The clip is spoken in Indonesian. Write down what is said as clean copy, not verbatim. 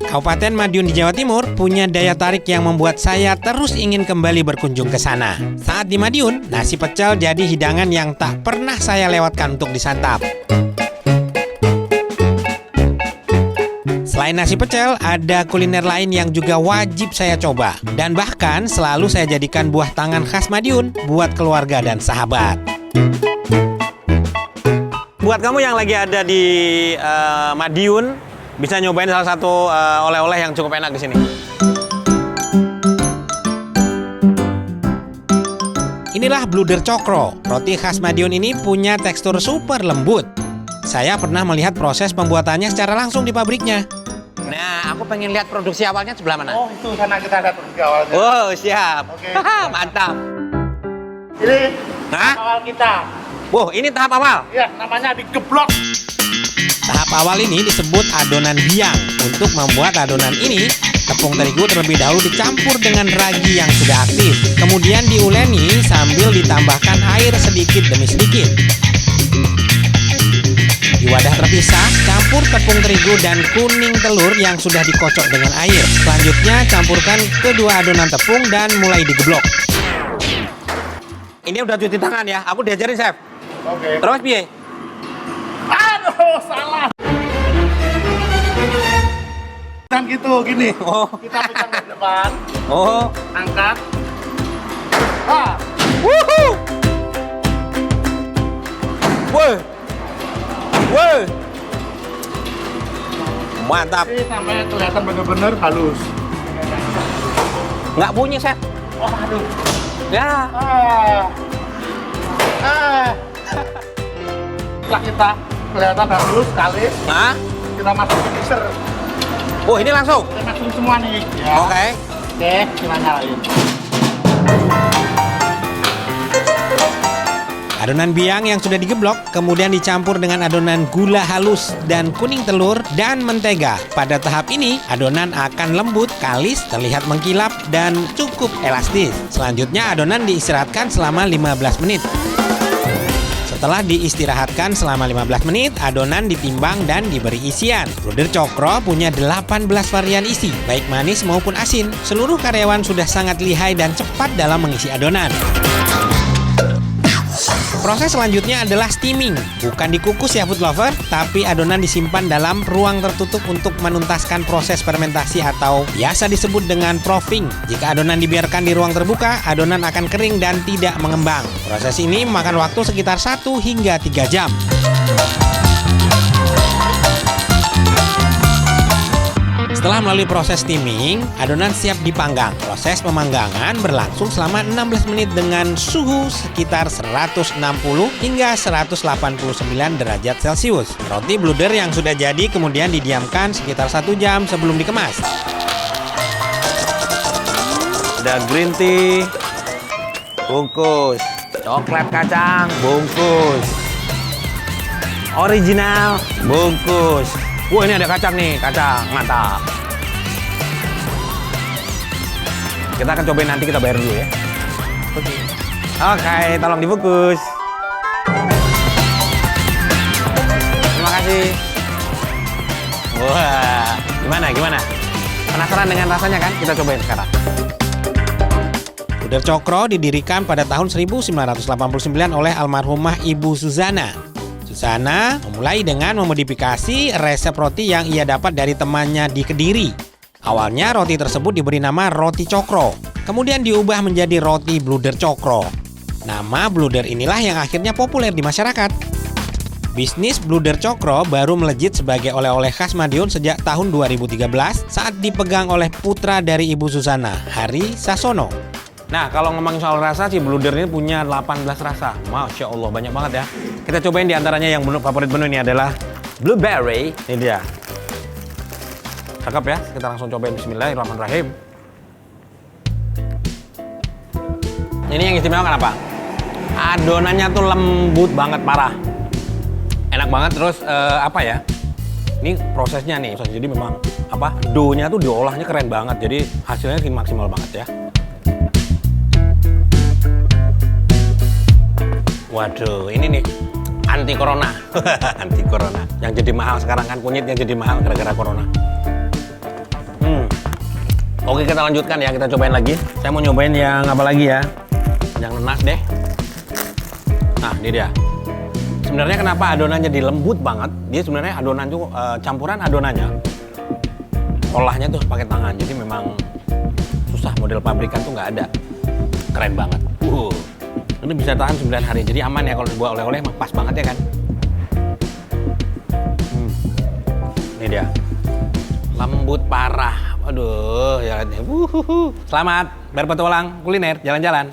Kabupaten Madiun di Jawa Timur punya daya tarik yang membuat saya terus ingin kembali berkunjung ke sana. Saat di Madiun, nasi pecel jadi hidangan yang tak pernah saya lewatkan untuk disantap. Selain nasi pecel, ada kuliner lain yang juga wajib saya coba. Dan bahkan selalu saya jadikan buah tangan khas Madiun buat keluarga dan sahabat. Buat kamu yang lagi ada di Madiun, bisa nyobain salah satu oleh-oleh yang cukup enak di sini. Inilah bluder cokro. Roti khas Madiun ini punya tekstur super lembut. Saya pernah melihat proses pembuatannya secara langsung di pabriknya. Nah, aku pengen lihat produksi awalnya sebelah mana? Oh, itu sana kita lihat produksi awalnya. Oh, siap. Oke. Mantap. Ini Hah? awal kita. Wow, ini tahap awal. Ya, namanya digeblok. Tahap awal ini disebut adonan biang. Untuk membuat adonan ini, tepung terigu terlebih dahulu dicampur dengan ragi yang sudah aktif. Kemudian diuleni sambil ditambahkan air sedikit demi sedikit. Di wadah terpisah, campur tepung terigu dan kuning telur yang sudah dikocok dengan air. Selanjutnya, campurkan kedua adonan tepung dan mulai digeblok. Ini udah cuci tangan ya, aku diajarin, Chef. Oke. Terus piye? Aduh, salah. Dan gitu, gini. Oh. Kita pegang ke depan, Oh. angkat. Ah, Wuhu! Woi. Woi. Mantap. ini sampai kelihatan benar-benar halus. Nggak bunyi, Chef. Oh, aduh. Ya. Setelah kita kelihatan halus, kalis, Hah? kita masukin ke mixer. Oh, ini langsung. Kita masukin semua nih. Ya. Oke. Oke, kita nyalain. Adonan biang yang sudah digeblok kemudian dicampur dengan adonan gula halus dan kuning telur dan mentega. Pada tahap ini, adonan akan lembut, kalis, terlihat mengkilap, dan cukup elastis. Selanjutnya, adonan diistirahatkan selama 15 menit. Setelah diistirahatkan selama 15 menit, adonan ditimbang dan diberi isian. Bluder cokro punya 18 varian isi, baik manis maupun asin. Seluruh karyawan sudah sangat lihai dan cepat dalam mengisi adonan. Proses selanjutnya adalah steaming. Bukan dikukus ya food lover, tapi adonan disimpan dalam ruang tertutup untuk menuntaskan proses fermentasi atau biasa disebut dengan proofing. Jika adonan dibiarkan di ruang terbuka, adonan akan kering dan tidak mengembang. Proses ini memakan waktu sekitar 1 hingga 3 jam. Setelah melalui proses steaming, adonan siap dipanggang. Proses pemanggangan berlangsung selama 16 menit dengan suhu sekitar 160 hingga 189 derajat Celcius. Roti bluder yang sudah jadi kemudian didiamkan sekitar 1 jam sebelum dikemas. Ada green tea, bungkus. Coklat kacang, bungkus. Original, bungkus. Wah, ini ada kacang nih, kacang, mantap. Kita akan cobain nanti, kita bayar dulu ya. Oke, tolong dibungkus. Terima kasih. Wah, gimana? Penasaran dengan rasanya kan? Kita cobain sekarang. Bluder cokro didirikan pada tahun 1989 oleh almarhumah Ibu Suzana. Susana memulai dengan memodifikasi resep roti yang ia dapat dari temannya di Kediri. Awalnya roti tersebut diberi nama roti cokro, kemudian diubah menjadi roti bluder cokro. Nama bluder inilah yang akhirnya populer di masyarakat. Bisnis bluder cokro baru melejit sebagai oleh-oleh khas Madiun sejak tahun 2013 saat dipegang oleh putra dari Ibu Susana, Hari Sasono. Nah, kalau ngomongin soal rasa, si bluder ini punya 18 rasa. Masya Allah, banyak banget ya. Kita cobain diantaranya yang favorit menu ini adalah blueberry. Ini dia. Cakep ya, kita langsung cobain. Bismillahirrahmanirrahim. Ini yang istimewa kenapa? Adonannya tuh lembut banget, parah. Enak banget, terus apa ya? Ini prosesnya nih, jadi memang dough-nya tuh diolahnya keren banget. Jadi hasilnya maksimal banget ya. Waduh, ini nih anti corona. Anti corona. Yang jadi mahal sekarang kan kunyitnya jadi mahal gara-gara corona. Oke, kita lanjutkan ya, kita cobain lagi. Saya mau nyobain yang apa lagi ya? Yang nenas deh. Nah, ini dia. Sebenarnya kenapa adonannya dilembut banget? Dia sebenarnya adonan tuh campuran adonannya. Olahnya tuh pakai tangan. Jadi memang susah, model pabrikan tuh nggak ada. Keren banget. Ini bisa tahan 9 hari. Jadi aman ya kalau dibuat oleh-oleh, pas banget ya kan? Ini dia. Lembut parah. Aduh, ya. Selamat berpetualang kuliner, jalan-jalan.